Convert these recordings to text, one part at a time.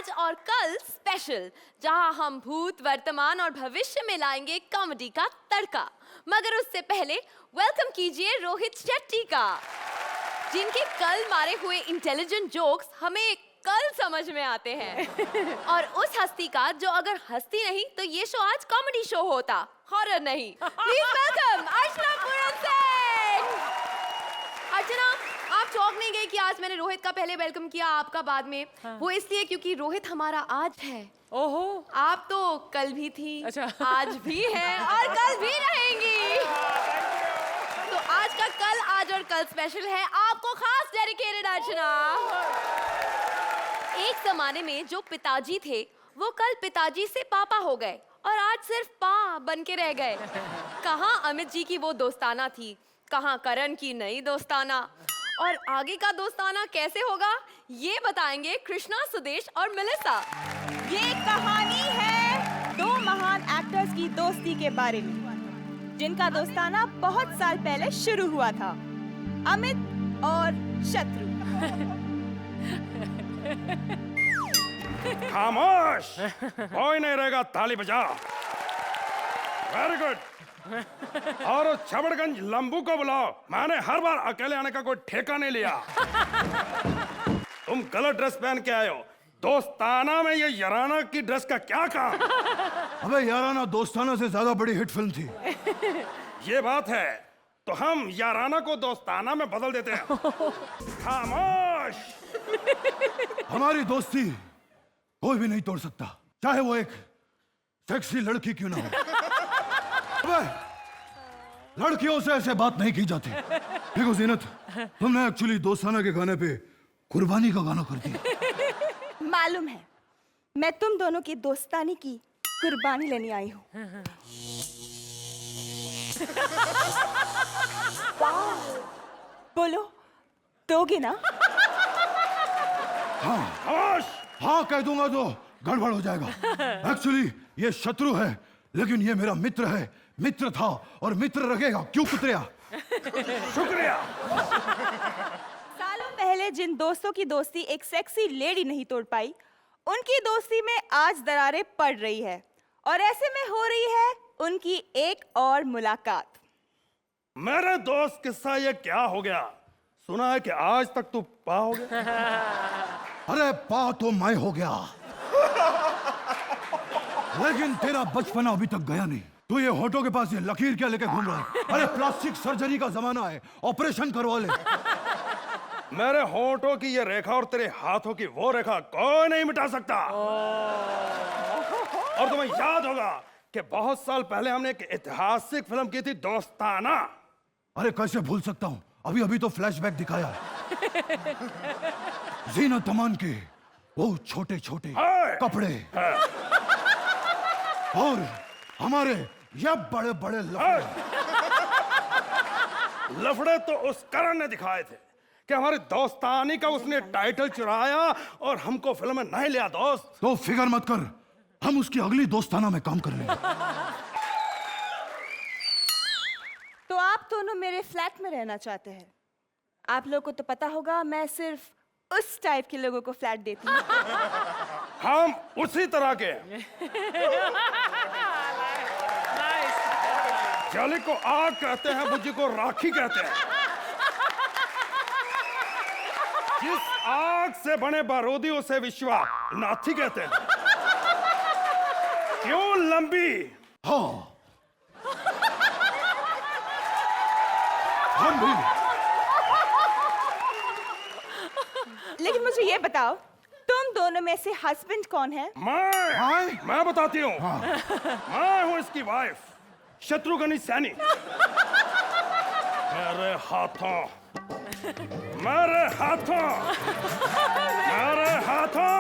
आज और कल स्पेशल, जहां हम भूत, वर्तमान और भविष्य में लाएंगे कॉमेडी का तड़का। मगर उससे पहले वेलकम कीजिए रोहित शेट्टी का, जिनके कल मारे हुए इंटेलिजेंट जोक्स हमें कल समझ में आते हैं। और उस हस्ती का जो अगर हस्ती नहीं तो ये शो आज कॉमेडी शो होता, हॉरर नहीं। Please welcome Archana Puran Singh. अर्चना, आप चौंक नहीं गई कि आज मैंने रोहित का पहले वेलकम किया, आपका बाद में? हाँ। वो इसलिए क्योंकि रोहित हमारा आज है। ओहो, आप तो कल भी थी। अच्छा। आज भी है और कल भी रहेंगी। तो आज का कल, आज और कल स्पेशल है आपको खास डेडिकेटेड। अर्चना, एक जमाने में जो पिताजी थे वो कल पिताजी से पापा हो गए और आज सिर्फ पा बन के रह गए। कहाँ अमित जी की वो दोस्ताना थी, कहाँ करण की नई दोस्ताना, और आगे का दोस्ताना कैसे होगा ये बताएंगे कृष्णा, सुदेश और मेलिसा। ये कहानी है दो महान एक्टर्स की दोस्ती के बारे में, जिनका दोस्ताना बहुत साल पहले शुरू हुआ था, अमित और शत्रु। खामोश, कोई नहीं रहेगा, ताली बजा। Very good. और उस छबड़गंज लंबू को बुलाओ, मैंने हर बार अकेले आने का कोई ठेका नहीं लिया। तुम गलत ड्रेस पहन के आए हो, दोस्ताना में ये याराना की ड्रेस का क्या काम? अबे याराना दोस्ताना से ज्यादा बड़ी हिट फिल्म थी। ये बात है तो हम याराना को दोस्ताना में बदल देते हैं। खामोश। हमारी दोस्ती कोई भी नहीं तोड़ सकता, चाहे वो एक सेक्सी लड़की क्यों ना हो। अबे लड़कियों से ऐसे बात नहीं की जाती। देखो जीनत, तुमने एक्चुअली दोस्ताना के गाने पे कुर्बानी का गाना कर दिया। मालूम है, मैं तुम दोनों की दोस्तानी की कुर्बानी लेने आई हूँ। बोलो, दोगे ना? हाँ, हाँ कह दूंगा तो गड़बड़ हो जाएगा। एक्चुअली ये शत्रु है, लेकिन ये मेरा मित्र है, मित्र था और मित्र रहेगा। क्यों कुतरिया? शुक्रिया। सालों पहले जिन दोस्तों की दोस्ती एक सेक्सी लेडी नहीं तोड़ पाई, उनकी दोस्ती में आज दरारें पड़ रही है, और ऐसे में हो रही है उनकी एक और मुलाकात। मेरे दोस्त किस्सा ये क्या हो गया? सुना है कि आज तक तू पा हो गया। अरे पा तो मैं हो गया, लेकिन तेरा बचपना अभी तक गया नहीं। तू ये होठों के पास ये लकीर क्या लेके घूम रहा है? अरे प्लास्टिक सर्जरी का जमाना है, ऑपरेशन करवा ले। मेरे होठों की ये रेखा और तेरे हाथों की वो रेखा कोई नहीं मिटा सकता। और तुम्हें याद होगा कि बहुत साल पहले हमने एक ऐतिहासिक फिल्म की थी, दोस्ताना। अरे कैसे भूल सकता हूँ, अभी अभी तो फ्लैशबैक दिखाया। जीनत अमान के वो छोटे छोटे कपड़े और हमारे ये बड़े बड़े लफड़े तो उस करण ने दिखाए थे कि हमारी दोस्तानी का उसने टाइटल चुराया और हमको फिल्म में नहीं लिया। दोस्त तो फिक्र मत कर, हम उसकी अगली दोस्ताना में काम कर लेंगे। तो आप दोनों मेरे फ्लैट में रहना चाहते हैं? आप लोगों को तो पता होगा मैं सिर्फ उस टाइप के लोगों को फ्लैट देती हूँ। हम उसी तरह के। जली को आग कहते हैं, बुझी को राखी कहते हैं। जिस आग से बने बारूदी उसे विश्वा नाथी कहते हैं। क्यों लंबी? हाँ, हम भी। लेकिन मुझे ये बताओ, तुम दोनों में से हस्बैंड कौन है? मैं बताती हूँ। हाँ। मैं हूँ इसकी वाइफ, शत्रुघ्न सैनी। मेरे हाथों, मेरे हाथों, मेरे हाथों।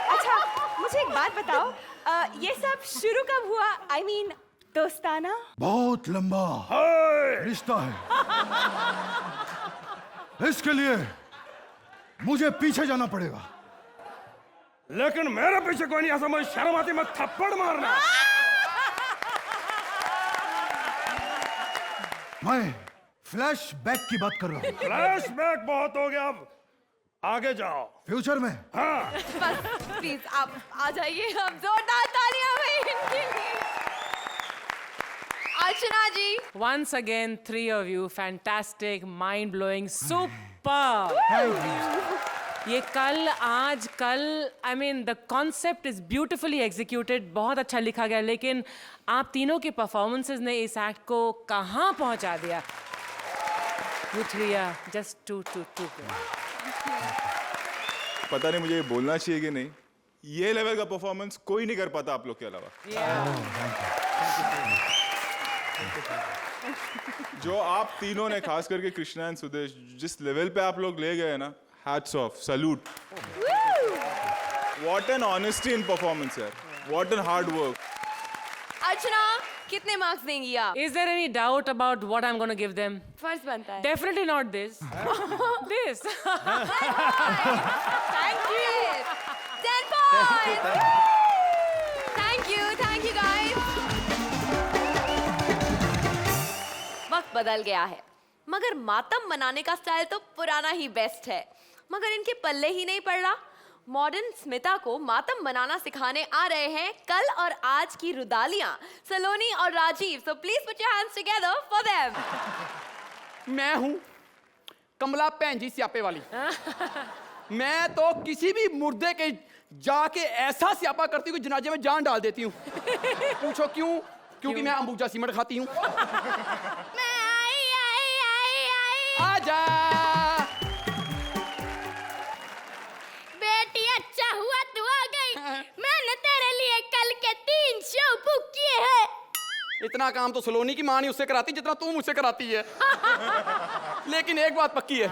अच्छा, मुझे एक बात बताओ, ये सब शुरू कब हुआ? I mean, दोस्ताना बहुत लंबा हाय! रिश्ता है। इसके लिए मुझे पीछे जाना पड़ेगा। लेकिन मेरे पीछे कोई नहीं आ समझ, शर्म आती मत थप्पड़ मारना। मैं फ्लैशबैक की बात कर रहा हूँ। फ्लैशबैक बहुत हो गया, अब आगे जाओ। फ्यूचर में हाँ, बस प्लीज आप आ जाइए, हम जोरदार तालियां भाई इनके लिए। अर्चना जी, Once again, three of you, fantastic, mind-blowing, super. ये कल, आज, कल, I mean, the concept is beautifully executed, बहुत अच्छा लिखा गया, लेकिन आप तीनों के performances ने इस act को कहाँ पहुँचा दिया? You three are just too good. पता नहीं मुझे ये बोलना चाहिए कि नहीं, ये लेवल का परफॉर्मेंस कोई नहीं कर पाता आप लोग के अलावा। जो आप तीनों ने, खास करके कृष्णा एंड सुदेश, जिस लेवल पे आप लोग ले गए ना, hats off, salute. What an honesty in performance यार, व्हाट एन हार्ड वर्क। अर्चना कितने मार्क्स देंगी आप? Is there any doubt about what I'm going to give them? फर्ज बनता है। Definitely not this. This. Thank you. 10 points. Thank you guys. वक्त बदल गया है, मगर मातम मनाने का स्टाइल तो पुराना ही बेस्ट है। मगर इनके पल्ले ही नहीं पड़ रहा। मॉडर्न स्मिता को मातम बनाना सिखाने आ रहे हैं कल और आज की रुदालियां, सलोनी और Rajiv. So please put your hands together for them. मैं हूं कमला भैन जी स्यापे वाली। मैं तो किसी भी मुर्दे के जाके ऐसा स्यापा करती हूँ कि जनाजे में जान डाल देती हूँ। पूछो क्यों? क्योंकि मैं अंबुजा सीमेंट खाती हूँ। मैं आई। आजा बेटी, अच्छा हुआ तू आ गई। मैंने तेरे लिए कल के 3 शो बुक किए हैं। इतना काम तो सलोनी की माँ नहीं उससे कराती जितना तू मुझसे कराती है। लेकिन एक बात पक्की है,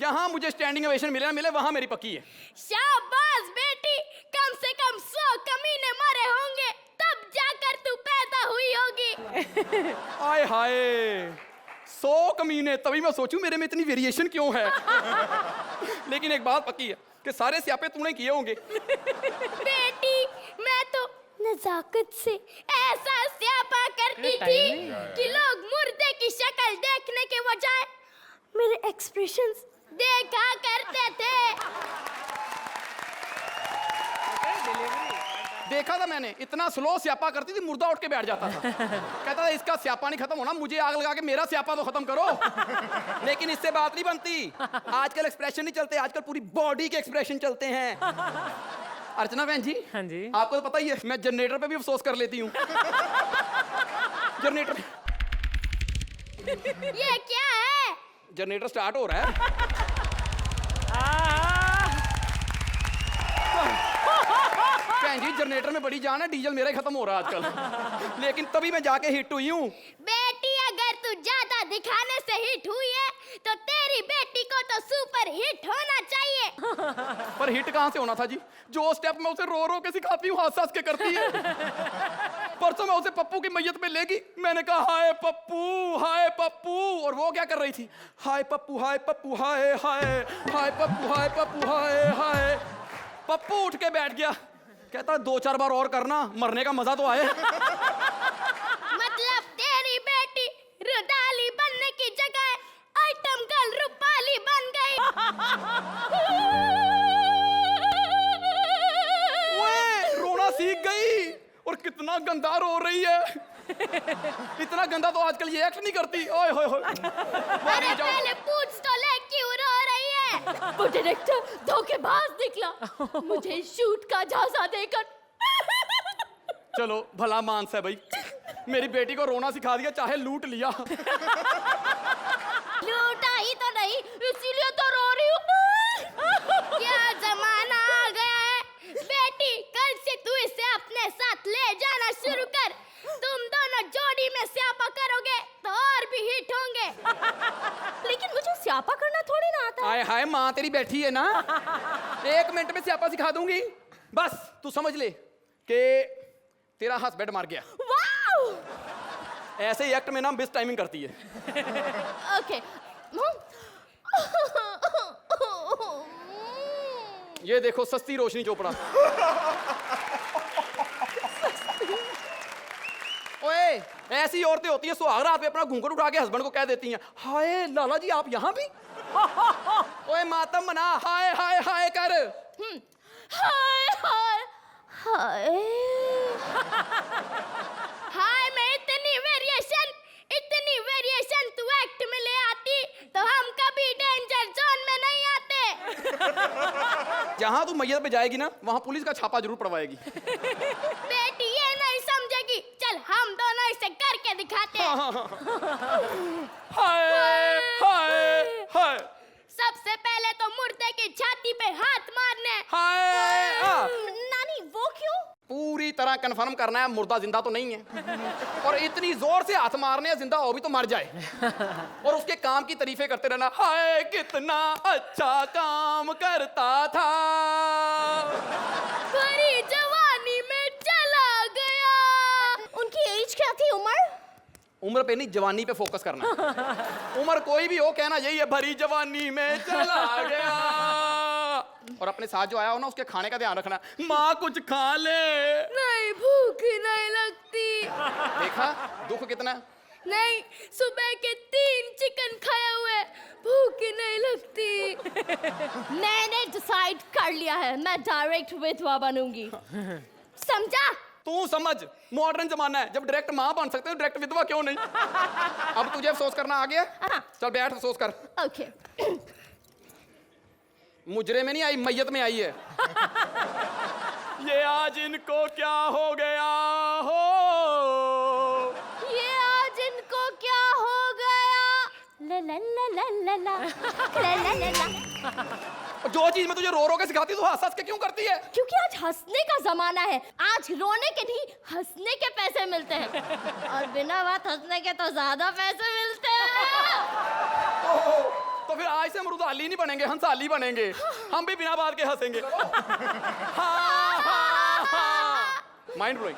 यहाँ मुझे स्टैंडिंग ओवेशन मिले ना मिले, वहाँ मेरी पक्की है। शाबाश बेटी, कम से कम 100 कमीने मरे होंगे, तब जाकर तू पैदा हुई होगी। आय हाय, 100 कमीने, तभी मैं सोचूं मेरे में इतनी वेरिएशन क्यों है। लेकिन एक बात पक्की है कि सारे स्यापे तूने किए होंगे। बेटी, मैं तो नजाकत से ऐसा स्यापा करती थी कि लोग मुर्दे की शक्ल देखने के बजाय मेरे एक्सप्रेशंस देखा करते थे। देखा था मैंने, इतना स्लो स्यापा करती थी, मुर्दा उठ के बैठ जाता था। कहता था इसका स्यापा नहीं खत्म होना, मुझे आग लगा के मेरा स्यापा तो खत्म करो। लेकिन इससे बात नहीं बनती। आजकल एक्सप्रेशन नहीं चलते, आजकल पूरी बॉडी के एक्सप्रेशन चलते हैं। अर्चना बहन जी, हाँ जी। आपको तो पता ही है मैं जनरेटर पे भी अफसोस कर लेती हूँ। जनरेटर ये क्या है? जनरेटर स्टार्ट हो रहा है। बहन जी, जनरेटर में बड़ी जान है, डीजल मेरा ही खत्म हो रहा है आजकल। लेकिन तभी मैं जाके हिट हुई हूँ। बेटी, अगर तू ज्यादा दिखाने से हिट हुई है तो तेरी बेटी को तो सुपर हिट होना चाहिए। पर हिट कहाँ से होना था जी? जो स्टेप मैं उसे रो रो के सिखाती हूँ, हंस हंस के करती है। परसों मैं उसे पप्पू की मैयत में लेगी, मैंने कहा हाय पप्पू, हाय पप्पू, और वो क्या कर रही थी? हाय पप्पू, हाय पप्पू, हाय हाय, हाय पप्पू, हाय पप्पू, हाय हाय। पप्पू उठ के बैठ गया, कहता 2-4 बार और करना, मरने का मजा तो आए। मतलब तेरी बेटी रुदाली बनने की जगह आइटम गर्ल रूपाली बन गई। ओए, रोना सीख गई, और कितना गंदा रो रही है। इतना गंदा तो आजकल ये एक्ट नहीं करती। ओए होए होए। अरे पहले पूछ तो ले क्यों रो रही है? वो डायरेक्टर धोखेबाज निकला, मुझे शूट का झांसा देकर। चलो भला मानस है भाई, मेरी बेटी को रोना सिखा दिया, चाहे लूट लिया। लूटा ही तो नहीं, इसीलिए तो रो रही हूँ। क्या जमाना आ गया है। बेटी, कल से तू इसे अपने साथ ले जाना शुरू कर। तुम दोनों जोड़ी में स्यापा करोगे तो और भी हिट होंगे। लेकिन मुझे स्यापा करना थोड़ी ना आता। हाय हाय, माँ तेरी बैठी है ना, 1 मिनट में स्यापा सिखा दूंगी। बस तू समझ ले कि तेरा हस्बैंड मर गया। वाओ! ऐसे ही एक्ट में ना मिस टाइमिंग करती है। ओके ये देखो सस्ती रोशनी चोपड़ा। ओए, ऐसी औरतें होती हैं सुहाग रात पे अपना घूंघट उठा के हस्बैंड को कह देती हैं, हाय लाला जी आप यहाँ भी। ओए मातम मना, हाय हाय हाय कर। हाय हाय हाय हाय मैं इतनी वेरिएशन तू एक्ट में ले आती तो हम कभी डेंजर जोन में नहीं आते। जहाँ तू मैयत पे जाएगी ना वहाँ पुलिस का छापा जरूर पड़वाएगी। बेटी ये नहीं समझेगी, चल हम दोनों इसे करके दिखाते हैं। हाय हाय हाय सबसे पहले तो मुर्दे की छाती पे हाथ मारने। हाय। नानी वो क्यों? पूरी तरह कंफर्म करना है मुर्दा जिंदा तो नहीं है, और इतनी जोर से हाथ मारने हैं जिंदा हो भी तो मर जाए, और उसके काम की तारीफें करते रहना, हाय कितना अच्छा काम करता था, भरी जवानी में चला गया। उनकी एज क्या थी, उम्र पे नहीं जवानी पे फोकस करना। उम्र कोई भी हो कहना यही है, भरी जवानी में चला गया। और अपने साथ जो आया हो ना उसके खाने का ध्यान रखना, माँ कुछ खा ले। नहीं भूख नहीं लगती। देखा दुख कितना। नहीं सुबह के 3 चिकन खाए हुए, भूख ही नहीं लगती। मैंने डिसाइड कर लिया है, मैं डायरेक्ट विधवा बनूंगी, समझा? तू समझ मॉडर्न जमाना है, जब डायरेक्ट माँ बन सकते हो डायरेक्ट विधवा क्यों नहीं। अब तुझे अफसोस करना आ गया, चल बैठ अफसोस कर। ओके मुजरे में नहीं आई, मैयत में आई है। ये आज इनको क्या हो गया हो, ये आज इनको क्या हो गया, ला ला ला ला ला ला ला ला ला। जो चीज मैं तुझे रो रो के सिखाती तू हंस हंस के क्यों करती है। क्योंकि आज हंसने का जमाना है, आज रोने के नहीं हंसने के पैसे मिलते हैं, और बिना बात हंसने के तो ज्यादा पैसे मिलते हैं। तो फिर आज से हम रुदाली नहीं बनेंगे, हंसाली बनेंगे, हम भी बिना बात के हंसेंगे। Mind blowing.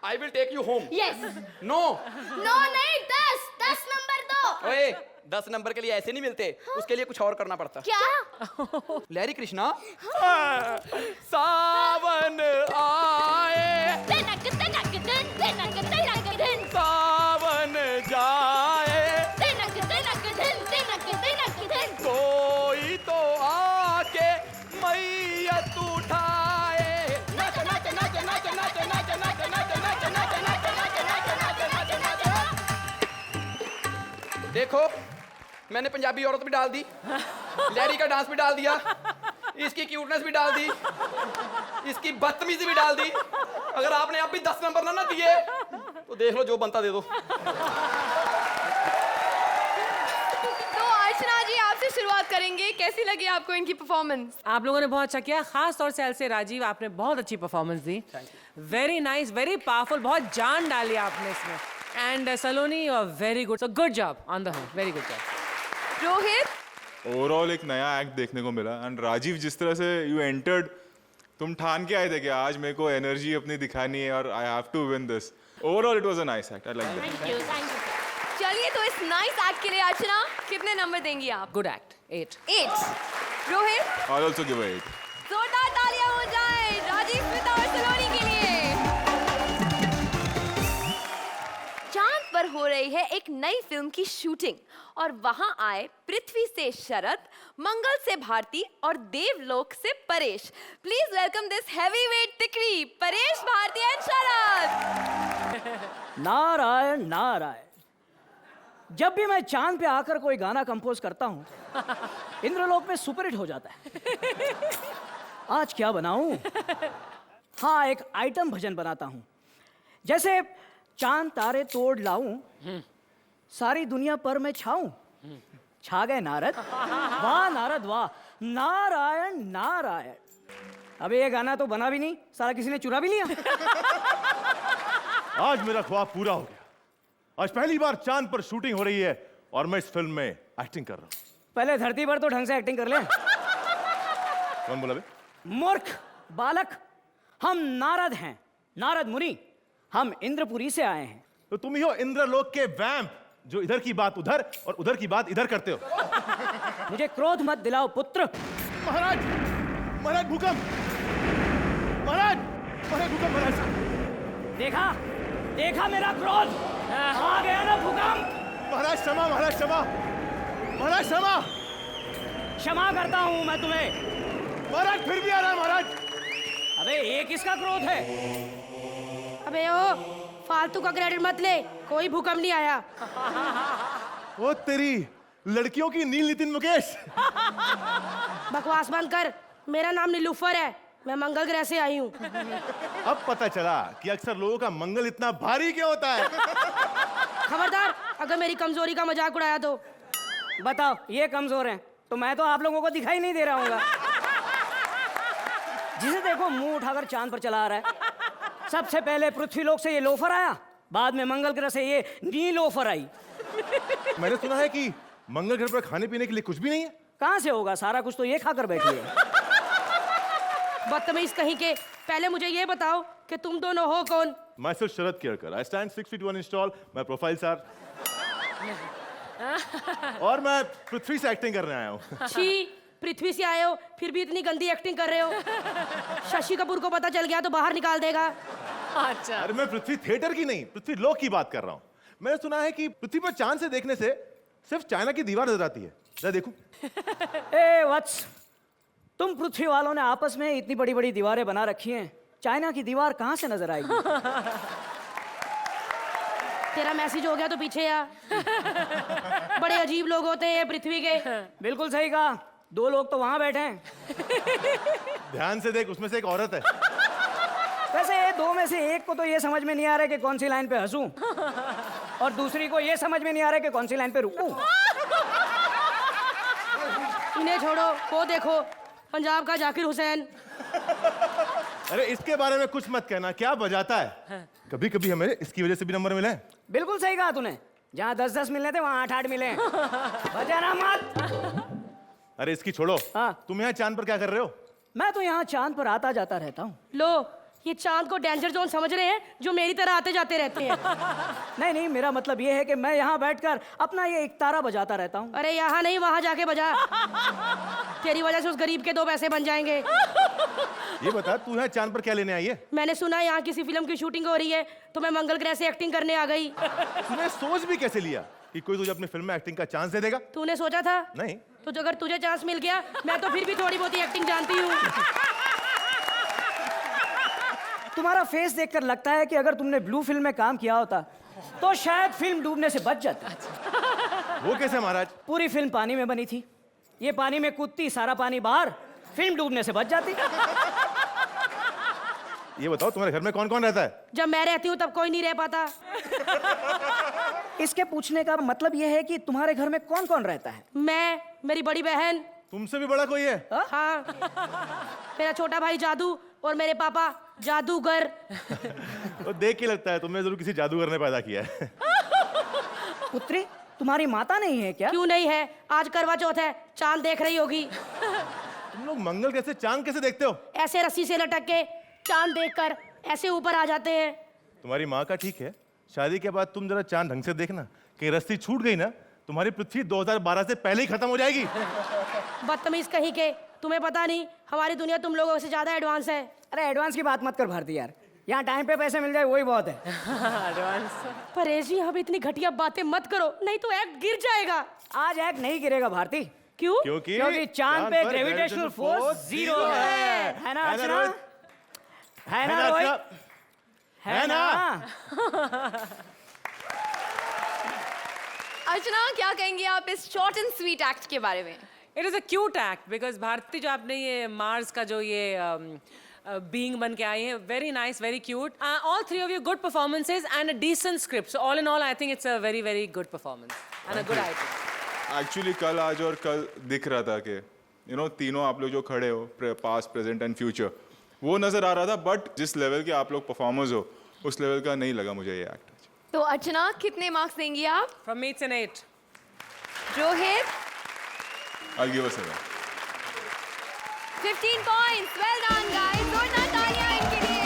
I will take you home. Yes. No no नहीं, 10 नंबर दो। ओए 10 नंबर के लिए ऐसे नहीं मिलते, उसके लिए कुछ और करना पड़ता। क्या? लहरी कृष्णा। सावन आए तिनक तिनक दिन, तिनक तिनक दिन, सावन जाए तिनक तिनक दिन, तिनक तिनक दिन। कोई तो आके मैयत उठाए। नच नच नच नच नच नच नच नच नच नच नच नच नच नच नच। देखो मैंने पंजाबी औरत भी डाल दी, लहरी का डांस भी डाल दिया, इसकी क्यूटनेस भी डाल दी, इसकी बदतमीजी भी डाल दी। अगर आपने अब भी 10 नंबर ना दिए तो देख लो जो बनता दे दो। तो अर्चना जी आपसे शुरुआत करेंगे, कैसी लगी आपको इनकी परफॉर्मेंस? आप लोगों ने बहुत अच्छा किया, खास तौर से एल से राजीव, आपने बहुत अच्छी परफॉर्मेंस दी। वेरी नाइस, वेरी पावरफुल, बहुत जान डाली आपने इसमें। And Saloni you are very good, so good job on the whole, very good job. Rohit? Overall एक नया एक्ट देखने को मिला, एंड राजीव जिस तरह से यू एंटर्ड, तुम ठान के आए थे कि आज मेरे को एनर्जी अपनी दिखानी है और I have to win this. Overall it was a nice act, I like that. Thank you. चलिए तो इस नाइस एक्ट के लिए अर्चना कितने नंबर देंगी आप? Good act, 8। 8। Rohit? I also give a 8। जोरदार तालियां हो जाए राजीव, स्मिता और सलोनी के लिए। चांद पर हो रही है एक नई फिल्म की शूटिंग, और वहां आए पृथ्वी से शरद, मंगल से भारती और देवलोक से Paresh. Please welcome this heavyweight तिकड़ी, परेश, भारती एंड शरद। नारायण नारायण। जब भी मैं चांद पे आकर कोई गाना कंपोज करता हूँ इंद्रलोक में सुपरहिट हो जाता है। आज क्या बनाऊं? हाँ, एक आइटम भजन बनाता हूँ, जैसे चांद तारे तोड़ लाऊं, सारी दुनिया पर मैं छाऊं। छा गए नारद, वाह नारद वाह, नारायण नारायण। अबे ये गाना तो बना भी नहीं, सारा किसी ने चुरा भी लिया। आज मेरा ख्वाब पूरा हो गया। आज पहली बार चांद पर शूटिंग हो रही है और मैं इस फिल्म में एक्टिंग कर रहा हूँ। पहले धरती पर तो ढंग से एक्टिंग कर ले। कौन बोला बे? मूर्ख बालक, हम नारद हैं, नारद मुनि। हम इंद्रपुरी से आए हैं। तो तुम ही हो इंद्रलोक के वैम्प जो इधर की बात उधर और उधर की बात इधर करते हो। मुझे क्रोध मत दिलाओ पुत्र। महाराज, महाराज भूकंप, महाराज, महाराज भूकंप, महाराज। देखा देखा मेरा क्रोध, आ गया ना भूकंप। महाराज क्षमा, महाराज क्षमा, महाराज क्षमा। क्षमा करता हूं मैं तुम्हें। महाराज फिर भी आ रहा है महाराज। अबे ये किसका क्रोध है? अबे ओ फालतू का क्रेडिट मत ले, कोई भूकंप नहीं आया। ओ तेरी लड़कियों की नील नितिन मुकेश। बकवास बंद कर, मेरा नाम नीलूफर है, मैं मंगल ग्रह से आई हूँ। अब पता चला कि अक्सर लोगों का मंगल इतना भारी क्यों होता है। खबरदार अगर मेरी कमजोरी का मजाक उड़ाया तो। बताओ ये कमजोर हैं तो मैं तो आप लोगों को दिखाई नहीं दे रहा हूँ। जिसे देखो मुंह उठाकर चांद पर चला आ रहा है। सबसे पहले पृथ्वीलोक से ये लोफर आया, बाद में मंगल ग्रह से ये नीलोफर आई। मैंने सुना है कि मंगल ग्रह पर खाने पीने के लिए कुछ भी नहीं है। कहाँ से होगा, सारा कुछ तो ये खाकर बैठी है। बदतमीज कहीं के, पहले मुझे ये बताओ कि तुम दोनों हो कौन? Myself Sharad Kerkar, I stand 6 feet 1 inch tall, my profiles are और मैं पृथ्वी से एक्टिंग करने आया हूँ। छी, पृथ्वी से आए हो फिर भी इतनी गंदी एक्टिंग कर रहे हो। शशि कपूर को पता चल गया तो बाहर निकाल देगा। अच्छा, अरे मैं पृथ्वी थिएटर की नहीं, पृथ्वी लोक की बात कर रहा हूँ। मैंने सुना है कि पृथ्वी पर चांद से देखने से सिर्फ चाइना की दीवार नजर आती है। जरा देखूं। ए वत्स, तुम पृथ्वी वालों ने आपस में इतनी बड़ी बड़ी दीवारें बना रखी हैं, चाइना की दीवार कहाँ से नजर आएगी? तेरा मैसेज हो गया तो पीछे आ। बड़े अजीब लोग होते हैं पृथ्वी के। बिल्कुल सही कहा, 2 लोग तो वहां बैठे हैं। ध्यान से देख, उसमें से एक औरत है। वैसे 2 में से एक को तो ये समझ में नहीं आ रहा कि कौन सी लाइन पे हंसूं और दूसरी को ये समझ में नहीं आ रहा कि कौन सी लाइन पे रुकूं। इन्हें छोड़ो, वो देखो पंजाब का जाकिर हुसैन। अरे इसके बारे में कुछ मत कहना, क्या बजाता है। कभी कभी हमें इसकी वजह से भी नंबर मिले हैं। बिल्कुल सही कहा तूने, जहाँ 10-10 मिलने थे वहाँ 8-8 मिले हैं। बजाना मत। अरे इसकी छोड़ो, हाँ। तुम यहाँ चांद पर क्या कर रहे हो? मैं तो यहाँ चांद पर आता जाता रहता हूँ। लो, ये चांद को डेंजर जोन समझ रहे हैं जो मेरी तरह आते जाते रहते हैं। नहीं नहीं, मेरा मतलब ये है कि मैं यहाँ बैठकर अपना ये एक तारा बजाता रहता हूँ। अरे यहाँ नहीं, वहां जाके बजा। तेरी वजह से उस गरीब के 2 पैसे बन जाएंगे। ये बता, तू यहाँ चांद पर क्या लेने आई है? मैंने सुना यहाँ किसी फिल्म की शूटिंग हो रही है तो मैं मंगल ग्रह से एक्टिंग करने आ गई। तूने सोच भी कैसे लिया कि कोई तुझे अपनी फिल्म में एक्टिंग का चांस दे देगा? तूने सोचा था? नहीं। तो अगर तुझे चांस मिल गया, मैं तो फिर भी थोड़ी बहुत एक्टिंग जानती हूँ। तुम्हारा फेस देखकर लगता है कि अगर तुमने ब्लू फिल्म में काम किया होता तो शायद फिल्म डूबने से बच जाती। वो कैसे महाराज? पूरी फिल्म पानी में बनी थी, ये पानी में कूदती, सारा पानी बाहर, फिल्म डूबने से बच जाती। ये बताओ, तुम्हारे घर में कौन कौन रहता है? जब मैं रहती हूँ तब कोई नहीं रह पाता। इसके पूछने का मतलब ये है कि तुम्हारे घर में कौन कौन रहता है? मैं, मेरी बड़ी बहन, तुमसे भी बड़ा कोई है? हाँ, मेरा छोटा भाई जादू और मेरे पापा जादूगर। तो देख के लगता है तुमने जरूर किसी जादूगर ने पैदा किया है। पुत्री, तुम्हारी माता नहीं है क्या? क्यों नहीं है, आज करवा चौथ है, चांद देख रही होगी। तुम लोग मंगल कैसे चांद कैसे देखते हो? ऐसे रस्सी से लटक के चांद देखकर ऐसे ऊपर आ जाते हैं। तुम्हारी माँ का ठीक है, शादी के बाद तुम जरा चांद ढंग से देखना, कि रस्सी छूट गई ना, तुम्हारी पृथ्वी 2012 से पहले ही खत्म हो जाएगी। बदतमीज कहीं के, तुम्हें पता नहीं हमारी दुनिया तुम लोगों से ज्यादा एडवांस है। अरे एडवांस की बात मत कर भारती यार, यहाँ टाइम पे पैसे मिल जाए वही बहुत है। एडवांस। परेश जी, अब इतनी घटिया बातें मत करो, नहीं तो एक्ट गिर जाएगा। आज एक्ट नहीं गिरेगा भारती। क्यों? क्योंकि चांद पे ग्रेविटेशनल फोर्स 0 है ना अर्चना? है ना रोहित? है ना? अर्चना, क्या कहेंगे आप इस शॉर्ट एंड स्वीट एक्ट के बारे में? It is a cute act because Bharti जो आपने ये मार्स का जो ये बीइंग बन के आई है, very nice, very cute. All three of you good performances and a decent script. So all in all I think it's a very very good performance and a good item. Actually कल, आज और कल दिख रहा था कि you know तीनों आप लोग जो खड़े हो, पास्ट, प्रेजेंट एंड फ्यूचर, वो नजर आ रहा था. बट जिस लेवल के आप लोग परफॉर्मर्स हो, उस लेवल का नहीं लगा मुझे ये एक्ट. तो अर्चना, कितने मार्क्स देंगी आप? From me it's an 8. Rohit? I'll give us a 15 points. Well done, guys. जोरदार तालियां इनके लिए.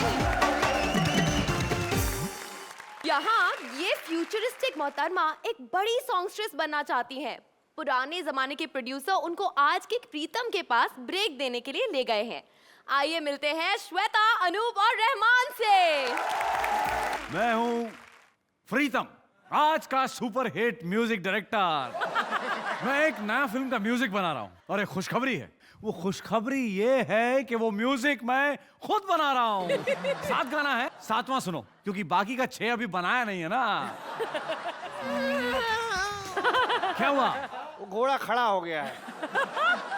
यहाँ ये फ्यूचरिस्टिक मोहतरमा एक बड़ी सॉन्गस्ट्रेस बनना चाहती हैं। पुराने जमाने के प्रोड्यूसर उनको आज के प्रीतम के पास ब्रेक देने के लिए ले गए हैं। आइए मिलते हैं श्वेता, अनूप और रहमान से। मैं हूँ प्रीतम, आज का सुपर हिट म्यूजिक डायरेक्टर। मैं एक नया फिल्म का म्यूजिक बना रहा हूँ और एक खुशखबरी है। वो खुशखबरी ये है कि वो म्यूजिक मैं खुद बना रहा हूँ। 7 गाना है, 7वां सुनो, क्योंकि बाकी का 6 अभी बनाया नहीं है ना। क्या हुआ? वो घोड़ा खड़ा हो गया है।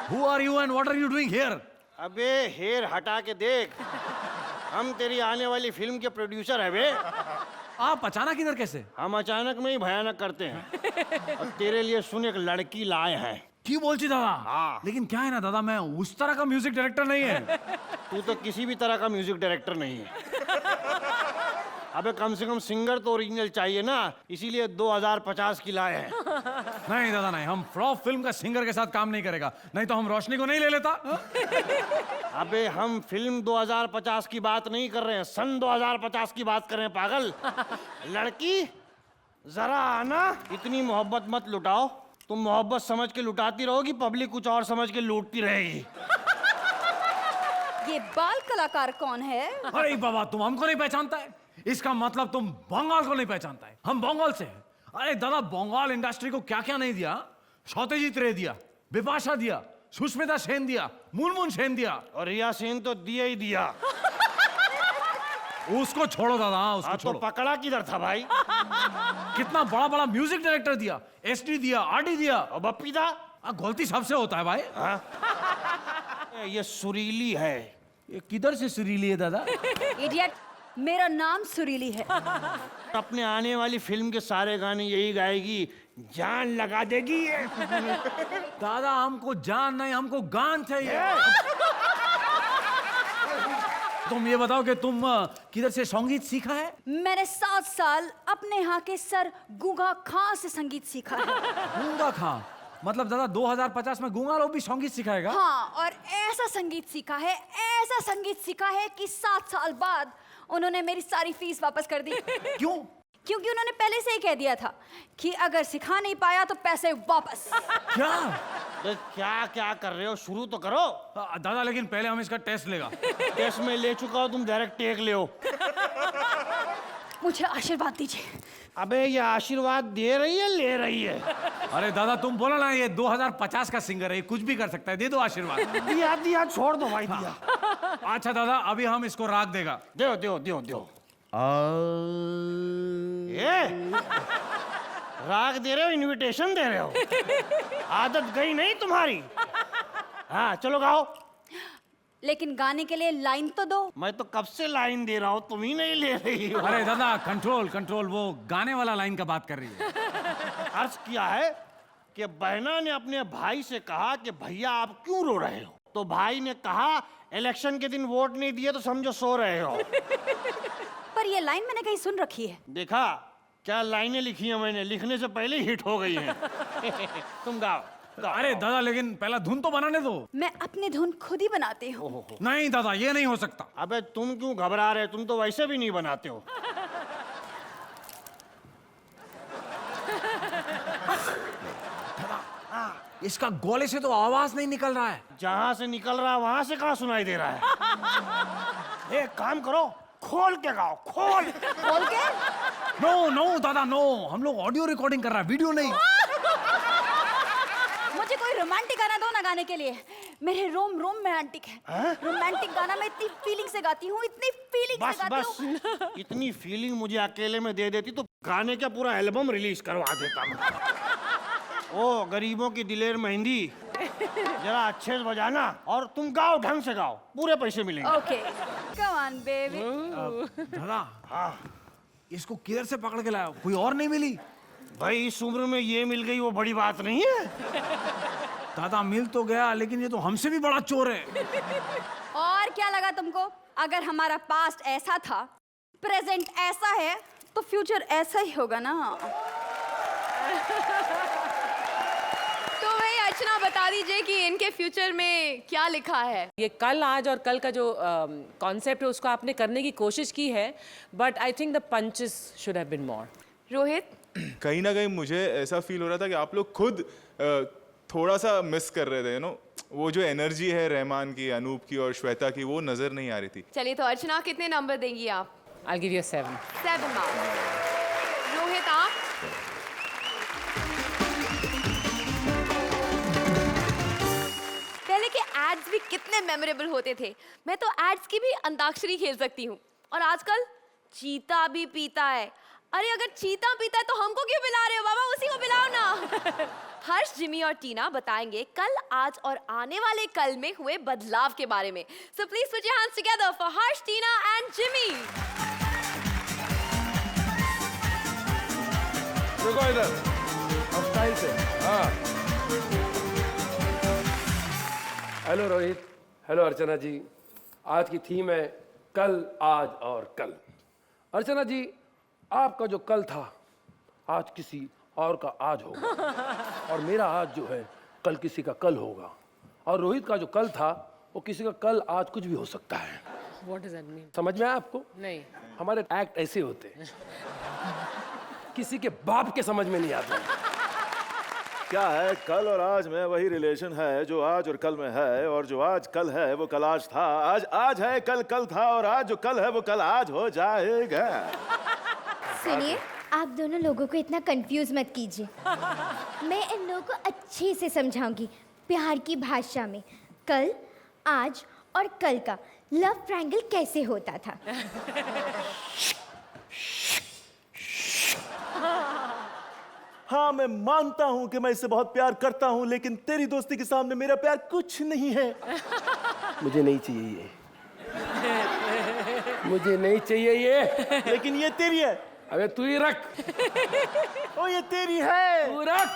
Who are you and what are you doing here? अबे हेर हटा के देख, हम तेरी आने वाली फिल्म के प्रोड्यूसर है बे। आप अचानक इधर कैसे? हम अचानक में ही भयानक करते हैं। और तेरे लिए सुन एक लड़की लाए हैं। की बोलची दादा? हाँ। लेकिन क्या है ना दादा, मैं उस तरह का म्यूजिक डायरेक्टर नहीं है। तू तो किसी भी तरह का म्यूजिक डायरेक्टर नहीं है। अबे कम से कम सिंगर तो ओरिजिनल चाहिए ना, इसीलिए 2050 की लाए हैं। नहीं दादा नहीं, हम फ्लॉप फिल्म का सिंगर के साथ काम नहीं करेगा, नहीं तो हम रोशनी को नहीं ले लेता। अबे हम फिल्म 2050 की बात नहीं कर रहे हैं, सन 2050 की बात कर रहे हैं पागल। लड़की जरा आना, इतनी मोहब्बत मत लुटाओ। तुम मोहब्बत समझ के लुटाती रहोगी, पब्लिक कुछ और समझ के लूटती रहेगी। ये बाल कलाकार कौन है? अरे बाबा, तुम हमको नहीं पहचानता है? इसका मतलब तुम बंगाल को नहीं पहचानता है। हम बंगाल से हैं। अरे दादा, बंगाल इंडस्ट्री को क्या क्या नहीं दिया। सत्यजीत रे दिया, बिपाशा दिया, सुष्मिता सेन दिया, मुनमुन सेन दिया, और रिया सेन तो दिया ही दिया। उसको छोड़ो दादा, उसको तो छोड़ो। पकड़ा किधर था भाई? कितना बड़ा बड़ा म्यूजिक डायरेक्टर दिया, एसडी दिया, आरडी दिया, और बप्पी दा। गलती सबसे होता है भाई। ये सुरीली है। ये किधर से सुरीली है दादा? इडियट, मेरा नाम सुरीली है। अपने आने वाली फिल्म के सारे गाने यही गाएगी, जान लगा देगी ये। दादा हमको जान नहीं, हमको गान चाहिए। तुम ये बताओ कि तुम किधर से संगीत सीखा है? मैंने 7 साल अपने यहाँ के सर गूंगा खां से संगीत सीखा है। गूंगा खां? मतलब दादा 2050 में गूंगा लोग भी संगीत सिखाएगा? हाँ, और ऐसा संगीत सीखा है, ऐसा संगीत सीखा है कि 7 साल बाद उन्होंने मेरी सारी फीस वापस कर दी। क्यों? क्योंकि उन्होंने पहले से ही कह दिया था कि अगर सिखा नहीं पाया तो पैसे वापस। क्या? क्या क्या कर रहे हो? शुरू तो करो। दादा लेकिन पहले हम इसका टेस्ट लेगा। टेस्ट में ले चुका हो, तुम डायरेक्ट टेक ले हो। मुझे आशीर्वाद दीजिए। अबे ये आशीर्वाद दे रही है, ले रही है? अरे दादा तुम बोलो ना, ये 2050 का सिंगर है, कुछ भी कर सकता है, दे दो आशीर्वाद। दिया दिया, छोड़ दो भाई, दिया। अच्छा दादा, अभी हम इसको राग देगा। दो दो दो दो। राग दे रहे हो, इनविटेशन दे रहे हो? आदत गई नहीं तुम्हारी? हाँ चलो गाओ। लेकिन गाने के लिए लाइन तो दो। मैं तो कब से लाइन दे रहा हूँ, तुम ही नहीं ले रही हो। अरे दादा कंट्रोल कंट्रोल, वो गाने वाला लाइन का बात कर रही है। अर्ज किया है कि बहना ने अपने भाई से कहा कि भैया आप क्यों रो रहे हो? तो भाई ने कहा इलेक्शन के दिन वोट नहीं दिए तो समझो सो रहे हो। पर ये लाइन मैंने कहीं सुन रखी है। देखा क्या लाइनें लिखी हैं मैंने, लिखने से पहले हिट हो गई हैं। तुम गाओ। अरे दादा लेकिन पहला धुन तो बनाने दो। मैं अपनी धुन खुद ही बनाती हूँ। नहीं दादा ये नहीं हो सकता। अबे तुम क्यों घबरा रहे, तुम तो वैसे भी नहीं बनाते हो। इसका गोले से तो आवाज नहीं निकल रहा है। जहां से निकल रहा है वहां से कहां सुनाई दे रहा है? एक काम करो, खोल के गाओ, खोल के। नो नो दादा नो, हम लोग ऑडियो रिकॉर्डिंग कर रहा है, वीडियो नहीं। मुझे कोई रोमांटिक गाना दो ना गाने के लिए। मेरे रोम रोम में रोमांटिक है। रोमांटिक गाना मैं इतनी फीलिंग से गाती हूँ, इतनी फीलिंग से गाती हूँ। बस इतनी फीलिंग मुझे अकेले में दे देती तो गाने का पूरा एल्बम रिलीज करवा देता मैं। ओ गरीबों की दिलेर मेहंदी, जरा अच्छे से बजाना और तुम गाओ, ढंग से गाओ, पूरे पैसे मिलेंगे। Okay come on baby. दादा हाँ, इसको किधर से पकड़ के लाया, कोई और नहीं मिली? भाई इस उम्र में ये मिल गई वो बड़ी बात नहीं है। दादा मिल तो गया, लेकिन ये तो हमसे भी बड़ा चोर है। और क्या लगा तुमको? अगर हमारा पास्ट ऐसा था, प्रेजेंट ऐसा है, तो फ्यूचर ऐसा ही होगा ना। तो भाई अर्चना बता दीजिए कि इनके फ्यूचर में क्या लिखा है। ये कल आज और कल का जो कॉन्सेप्ट है उसको आपने करने की कोशिश की है, but I think the punches should have been more. Rohit, कहीं ना कहीं मुझे ऐसा फील हो रहा था कि आप लोग खुद थोड़ा सा मिस कर रहे थे, वो जो एनर्जी है रहमान की, अनूप की और श्वेता की, वो नजर नहीं आ रही थी। चलिए तो अर्चना कितने नंबर देंगी आप? I'll give you a 7. 7 marks. Rohit आप? पहले के एड्स भी कितने मेमोरेबल होते थे। मैं तो एड्स की भी अंताक्षरी खेल सकती हूँ। और आजकल चीता भी पीता है। अरे अगर चीता पीता है तो हमको क्यों पिला रहे हो बाबा, उसी को पिलाओ ना। हर्ष, जिमी और टीना बताएंगे कल, आज और आने वाले कल में हुए बदलाव के बारे में। So please put your hands together for Harsh, Tina and Jimmy. रुको इधर, अब स्टाइल से। हाँ। हेलो रोहित, हेलो अर्चना जी। आज की थीम है कल, आज और कल। अर्चना जी, आपका जो कल था आज किसी और का आज होगा, और मेरा आज जो है कल किसी का कल होगा, और रोहित का जो कल था वो किसी का कल आज कुछ भी हो सकता है। What does that mean? समझ में आया आपको? नहीं। हमारे एक्ट ऐसे होते हैं, किसी के बाप के समझ में नहीं आते। क्या है, कल और आज में वही रिलेशन है जो आज और कल में है, और जो आज कल है वो कल आज था, आज आज है, कल कल था, और आज जो कल है वो कल आज हो जाएगा। सुनिए, आप दोनों लोगों को इतना कंफ्यूज मत कीजिए। मैं इन लोगों को अच्छे से समझाऊंगी प्यार की भाषा में। कल, आज और कल का लव ट्रायंगल कैसे होता था। हाँ, मैं मानता हूँ कि मैं इससे बहुत प्यार करता हूँ, लेकिन तेरी दोस्ती के सामने मेरा प्यार कुछ नहीं है। मुझे नहीं चाहिए ये, मुझे नहीं चाहिए ये। लेकिन ये तेरी है। अबे तू ही रख। ओ ये तेरी है, तू रख।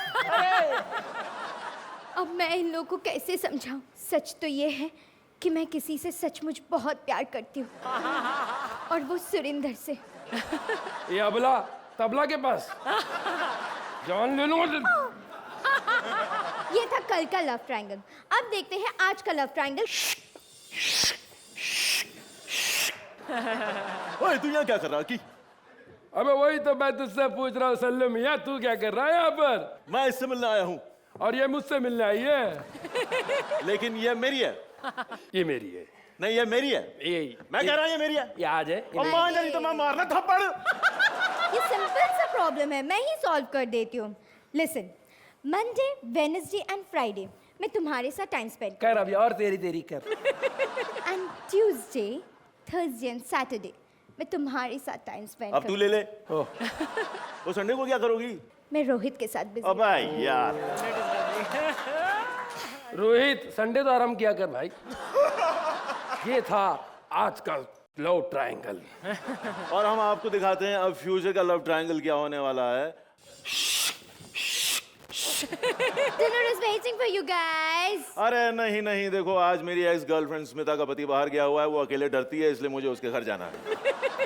अब मैं इन लोगों को कैसे समझाऊं? सच तो ये है कि मैं किसी से सचमुच बहुत प्यार करती हूँ, और वो सुरिंदर से। ये अबला तबला के पास जान ले लूंगा। ये था कल का लव ट्रायंगल। अब देखते हैं आज का लव ट्रायंगल। ओए तू यहाँ क्या कर रहा है? अबे वही तो मैं तुझसे पूछ रहा हूँ सल्लू मियां, तू क्या कर रहा है यहाँ पर? मैं इससे मिलने आया हूँ। और ये मुझसे मिलने आई है। लेकिन ये मेरी है। ये मेरी है। नहीं, ये मेरी है। मैं कह रहा हूँ ये मेरी है। ये आज है। और मान जा, नहीं तो मैं मारना थप्पड़। ये सिंपल सा प्रॉब्लम है, मैं ही सॉल्व कर देती हूँ। Listen, Monday, Wednesday and Friday मैं तुम्हारे साथ टाइम स्पेंड कर अभी, और तेरी तेरी कर। And Tuesday, Thursday and Saturday मैं तुम्हारे साथ टाइम स्पेंड अब तू ले ले। वो संडे को क्या करोगी? मैं रोहित के साथ बिजी। अबे यार, रोहित संडे तो आराम किया कर भाई। ये था आज का लव ट्रायंगल। और हम आपको दिखाते हैं अब फ्यूचर का लव ट्रायंगल क्या होने वाला है। Dinner is waiting for you guys. अरे नहीं नहीं, देखो आज मेरी एक्स गर्लफ्रेंड स्मिता का पति बाहर गया हुआ है, वो अकेले डरती है, इसलिए मुझे उसके घर जाना है।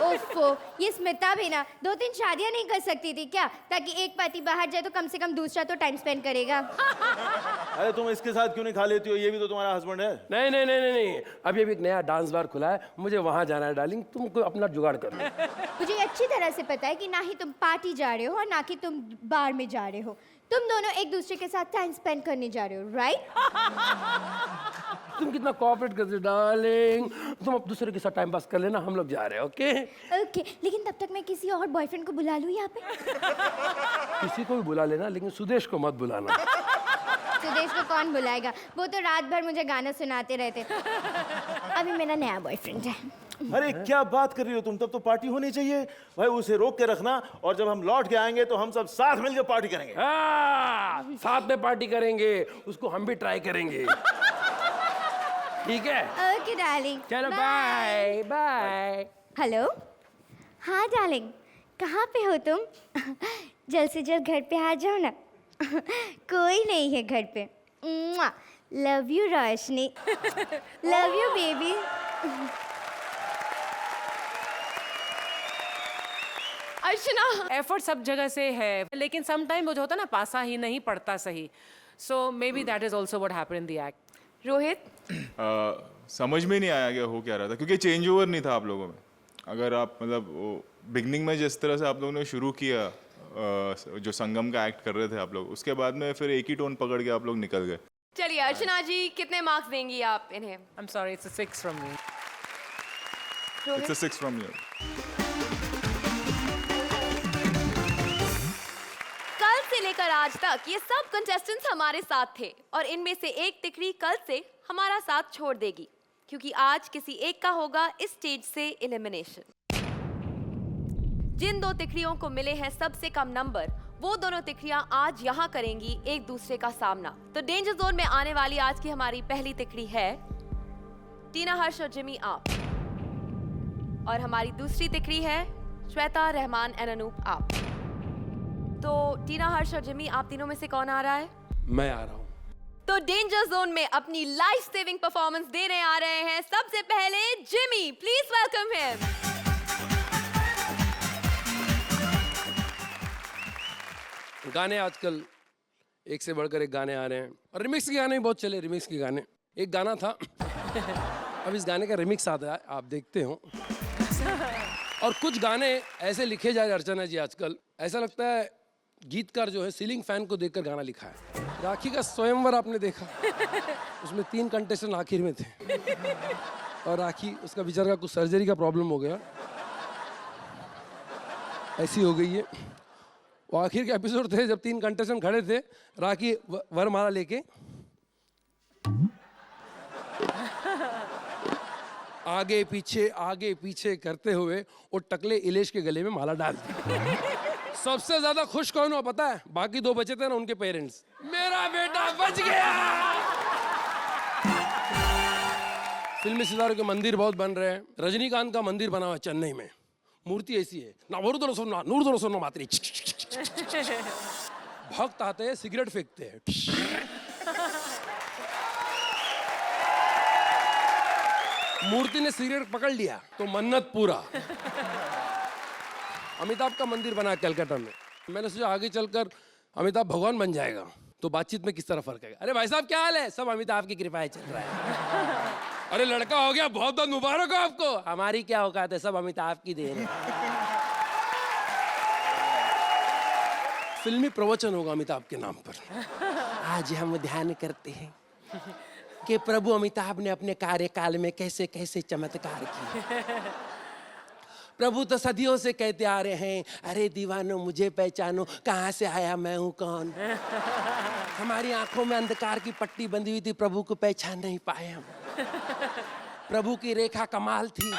ओफो, ये स्मिता भी ना 2-3 शादियां नहीं कर सकती थी क्या, ताकि एक पति बाहर जाए तो कम से कम दूसरा तो टाइम स्पेंड करेगा। अरे तुम इसके साथ क्यों नहीं खा लेती हो? ये भी तो तुम्हारा हस्बैंड है। नहीं नहीं नहीं नहीं नहीं, अभी अभी एक नया डांस बार खुला है, मुझे वहां जाना है डार्लिंग, तुमको अपना जुगाड़ कर लो। मुझे अच्छी तरह से पता है कि ना ही तुम पार्टी जा रहे हो और ना कि तुम बार में जा रहे हो। तुम दोनों एक दूसरे के साथ टाइम स्पेंड करने जा रहे हो, राइट? तुम कितना कोऑपरेट करते हो डार्लिंग। तुम अब दूसरे के साथ टाइम पास कर लेना, हम लोग जा रहे हैं। ओके ओके, लेकिन तब तक मैं किसी और बॉयफ्रेंड को बुला लूं यहाँ पे। किसी को भी बुला लेना, लेकिन सुदेश को मत बुलाना। सुदेश को कौन बुलाएगा? वो तो रात भर मुझे गाना सुनाते रहते। अभी मेरा नया बॉयफ्रेंड है। अरे क्या बात कर रही हो तुम? तब तो पार्टी होनी चाहिए भाई, उसे रोक के रखना, और जब हम लौट के आएंगे तो हम सब साथ मिलकर पार्टी करेंगे। साथ में पार्टी करेंगे, उसको हम भी ट्राई करेंगे। ठीक है? ओके डार्लिंग, चलो बाय बाय। हेलो, हाँ डार्लिंग, कहाँ पे हो तुम? जल्द से जल्द घर पे आ जाओ ना। कोई नहीं है घर पे। Love you Roshni, love you baby. Archana, effort सब जगह से है, लेकिन सम टाइम वो जो होता है ना, पासा ही नहीं पड़ता सही। So maybe that is also what happened in the act. Rohit, समझ में नहीं आया कि हो क्या रहा था, क्योंकि चेंज ओवर नहीं था आप लोगों में. अगर आप मतलब बिगनिंग में जिस तरह से आप लोगों ने शुरू किया, जो संगम का एक्ट कर रहे थे आप लोग, उसके बाद में फिर एक ही टोन पकड़ के आप लोग निकल गए. चलिए अर्चना जी, कितने मार्क्स देंगी आप इन्हें? I'm sorry, it's a 6 from me. It's a 6 from you. कल से लेकर आज तक ये सब कंटेस्टेंट्स हमारे साथ थे और इनमें से एक तिकड़ी कल से हमारा साथ छोड़ देगी, क्योंकि आज किसी एक का होगा इस स्टेज से एलिमिनेशन. जिन दो तिकड़ियों को मिले हैं सबसे कम नंबर, वो दोनों तिकड़ियां आज यहाँ करेंगी एक दूसरे का सामना. तो डेंजर जोन में आने वाली आज की हमारी पहली तिकड़ी है टीना, हर्ष और जिमी आप, और हमारी दूसरी तिकड़ी है श्वेता, रहमान एंड अनूप आप. तो टीना, हर्ष और जिमी, आप तीनों में से कौन आ रहा है? मैं आ रहा हूँ. तो डेंजर जोन में अपनी लाइफ सेविंग परफॉर्मेंस देने आ रहे हैं सबसे पहले जिमी. Please welcome him. गाने आजकल एक से बढ़कर एक गाने आ रहे हैं और रिमिक्स के गाने भी बहुत चले. रिमिक्स के गाने, एक गाना था अब इस गाने का रिमिक्स आता है, आप देखते हो. और कुछ गाने ऐसे लिखे जा रहे अर्चना जी आजकल, ऐसा लगता है गीतकार जो है सीलिंग फैन को देखकर गाना लिखा है. राखी का स्वयंवर आपने देखा, उसमें 3 कंटेस्टेंट आखिर में थे और राखी, उसका बेचारा का कुछ सर्जरी का प्रॉब्लम हो गया, ऐसी हो गई है. वो आखिर के एपिसोड थे जब 3 कंटेस्टेंट खड़े थे, राखी वरमाला लेके आगे पीछे करते हुए वो टकले इलेश के गले में माला डाल दी. सबसे ज्यादा खुश कौन हुआ पता है? बाकी 2 बचे थे ना, उनके पेरेंट्स. मेरा बेटा बच गया. फिल्मी सितारों के मंदिर बहुत बन रहे हैं. रजनीकांत का मंदिर बना हुआ है चेन्नई में. मूर्ति ऐसी है ना, नूर सुनो मात्री. भक्त आते हैं, सिगरेट फेंकते हैं. मूर्ति ने सिगरेट पकड़ लिया तो मन्नत पूरा. अमिताभ का मंदिर बना कलकत्ता में. मैंने सोचा आगे चलकर अमिताभ भगवान बन जाएगा तो बातचीत में किस तरह फर्क आएगा. अरे भाई साहब क्या हाल है? सब अमिताभ की कृपा है, चल रहा है. अरे लड़का हो गया, बहुत बहुत मुबारक हो आपको. हमारी क्या औकात है, सब अमिताभ की देन है. फिल्मी प्रवचन होगा अमिताभ के नाम पर. आज हम ध्यान करते हैं कि प्रभु अमिताभ ने अपने कार्यकाल में कैसे कैसे चमत्कार किए. प्रभु तो सदियों से कहते आ रहे हैं, अरे दीवानो मुझे पहचानो, कहाँ से आया मैं हूँ कौन. हमारी आंखों में अंधकार की पट्टी बंधी हुई थी, प्रभु को पहचान नहीं पाए हम. प्रभु की रेखा कमाल थी.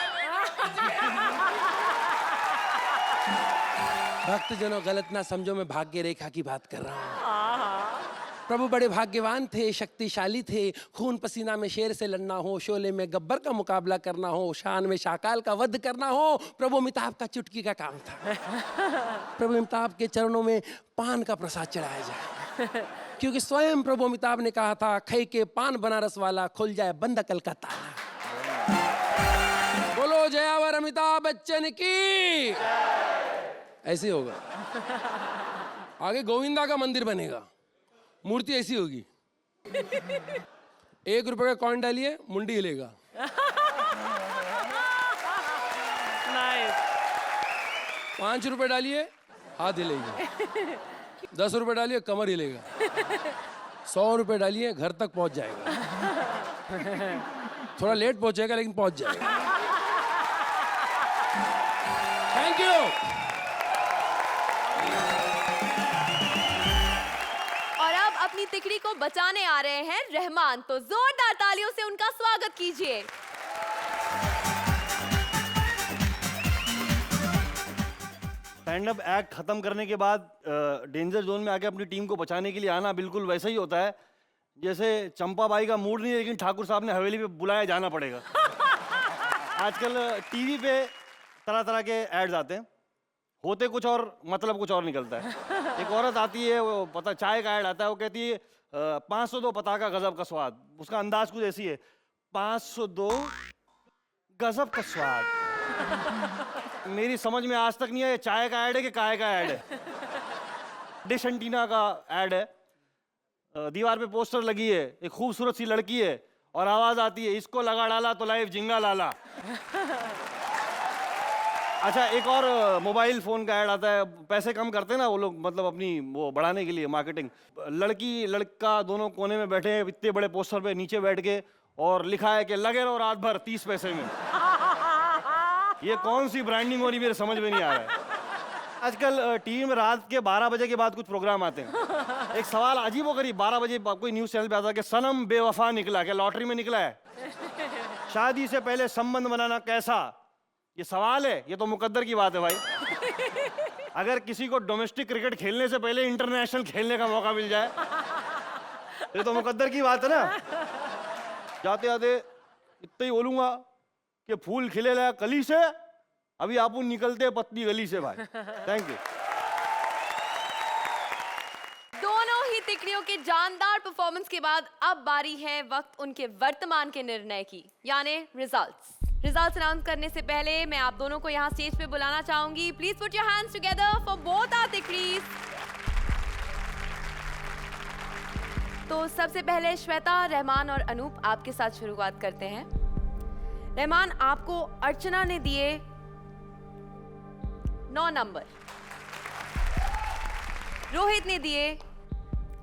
भक्तजनों गलत ना समझो, मैं भाग्य रेखा की बात कर रहा हूँ. प्रभु बड़े भाग्यवान थे, शक्तिशाली थे. खून पसीना में शेर से लड़ना हो, शोले में गब्बर का मुकाबला करना हो, शान में शाकाल का वध करना हो, प्रभु अमिताभ का चुटकी का काम था. प्रभु अमिताभ के चरणों में पान का प्रसाद चढ़ाया जाए, क्योंकि स्वयं प्रभु अमिताभ ने कहा था, खई के पान बनारस वाला, खुल जाए बंद अकल का ताला. बोलो जयावर अमिताभ बच्चन की. ऐसे होगा. आगे गोविंदा का मंदिर बनेगा. मूर्ति ऐसी होगी. 1 रुपए का कॉइन डालिए, मुंडी हिलेगा. Nice. 5 रुपए डालिए, हाथ हिलेगा. 10 रुपए डालिए, कमर हिलेगा. 100 रुपए डालिए, घर तक पहुंच जाएगा. थोड़ा लेट पहुंचेगा लेकिन पहुंच जाएगा. Thank you. अपनी तिकड़ी को बचाने आ रहे हैं रहमान. तो जोरदार तालियों से उनका स्वागत कीजिए. स्टैंड अप एक्ट खत्म करने के बाद डेंजर जोन में आके अपनी टीम को बचाने के लिए आना बिल्कुल वैसा ही होता है जैसे चंपा बाई का मूड नहीं है, लेकिन ठाकुर साहब ने हवेली पे बुलाया जाना पड़ेगा. आजकल टीवी पे तरह तरह के एड्स आते हैं, होते कुछ और मतलब कुछ और निकलता है. एक औरत आती है, वो पता चाय का ऐड आता है, वो कहती है 502 पता का गजब का स्वाद. उसका अंदाज कुछ ऐसी है, 502 गजब का स्वाद. मेरी समझ में आज तक नहीं है चाय का ऐड है कि काय का ऐड है. डिश एंटीना का ऐड है. दीवार पे पोस्टर लगी है, एक खूबसूरत सी लड़की है और आवाज आती है, इसको लगा डाला तो लाइफ जिंगा लाला। अच्छा, एक और मोबाइल फोन का ऐड आता है, पैसे कम करते हैं ना वो लोग, मतलब अपनी वो बढ़ाने के लिए मार्केटिंग। लड़की लड़का दोनों कोने में बैठे हैं इतने बड़े पोस्टर पे, नीचे बैठ के, और लिखा है कि लगे रहो रात भर 30 पैसे में। ये कौन सी ब्रांडिंग हो रही मेरे समझ में नहीं आ रहा है। आजकल टीवी में रात के 12 बजे के बाद कुछ प्रोग्राम आते हैं। एक सवाल अजीबोगरीब 12 बजे कोई न्यूज चैनल पे आता है कि सनम बेवफा निकला, क्या लॉटरी में निकला है? शादी से पहले संबंध बनाना कैसा? ये सवाल है, ये तो मुकद्दर की बात है भाई। अगर किसी को डोमेस्टिक क्रिकेट खेलने से पहले इंटरनेशनल खेलने का मौका मिल जाए, ये तो मुकद्दर की बात है ना। जाते जाते इतना ही बोलूंगा कि फूल खिले ला कली से, अभी आप निकलते पत्नी गली से भाई। Thank you. दोनों ही तिकड़ियों के जानदार परफॉर्मेंस के बाद अब बारी है वक्त उनके वर्तमान के निर्णय की, यानी रिजल्ट्स। रिजल्ट्स अनाउंस करने से पहले मैं आप दोनों को यहाँ स्टेज पे बुलाना चाहूंगी। Please put your hands together for both our तिकड़ीज। तो सबसे पहले श्वेता, रहमान और अनूप आपके साथ शुरुआत करते हैं। रहमान, आपको अर्चना ने दिए 9 नंबर, रोहित ने दिए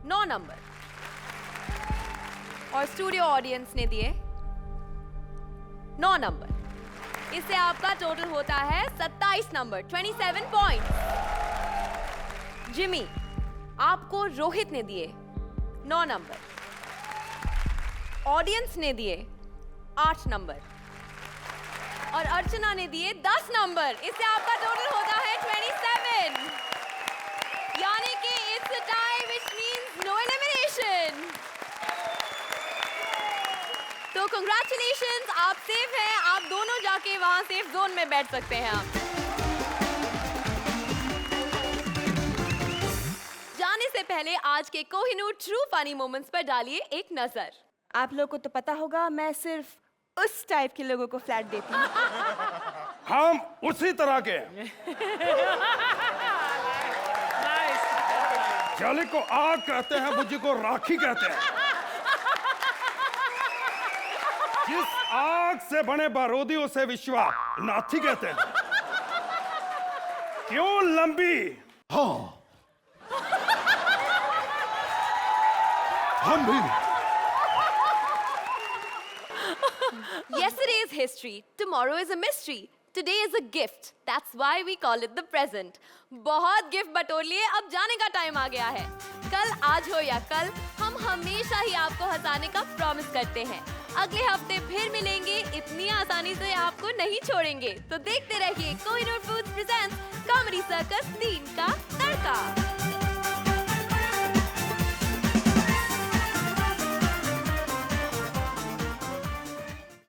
9 नंबर और स्टूडियो ऑडियंस ने दिए 9 नंबर। इससे आपका टोटल होता है 27 नंबर, 27 पॉइंट्स। जिमी, आपको रोहित ने दिए 9 नंबर, ऑडियंस ने दिए 8 नंबर और अर्चना ने दिए 10 नंबर। इससे आपका टोटल होता है 27, यानी कि it's a tie which means no elimination. तो कंग्रेचुलेशंस, आप सेफ हैं। आप दोनों जाके वहां सेफ जोन में बैठ सकते हैं। आप जाने से पहले आज के कोहिनूर ट्रू फनी मोमेंट्स पर डालिए एक नजर। आप लोग को तो पता होगा मैं सिर्फ उस टाइप के लोगों को फ्लैट देती हूँ। हम उसी तरह के। जाली को आग कहते हैं, बुझी को राखी कहते हैं। जिस आग से बने बारूदी उसे विश्वा नाथी कहते हैं। क्यों लंबी? हाँ, हम भी। Yesterday is history, tomorrow is a mystery, today is a gift. That's why we call it the present. बहुत गिफ्ट बटोर लिए, अब जाने का टाइम आ गया है। कल आज हो या कल, हम हमेशा ही आपको हंसाने का प्रॉमिस करते हैं। अगले हफ्ते फिर मिलेंगे, इतनी आसानी से आपको नहीं छोड़ेंगे। तो देखते रहिए Kohinoor foods presents comedy circus 3 का तड़का।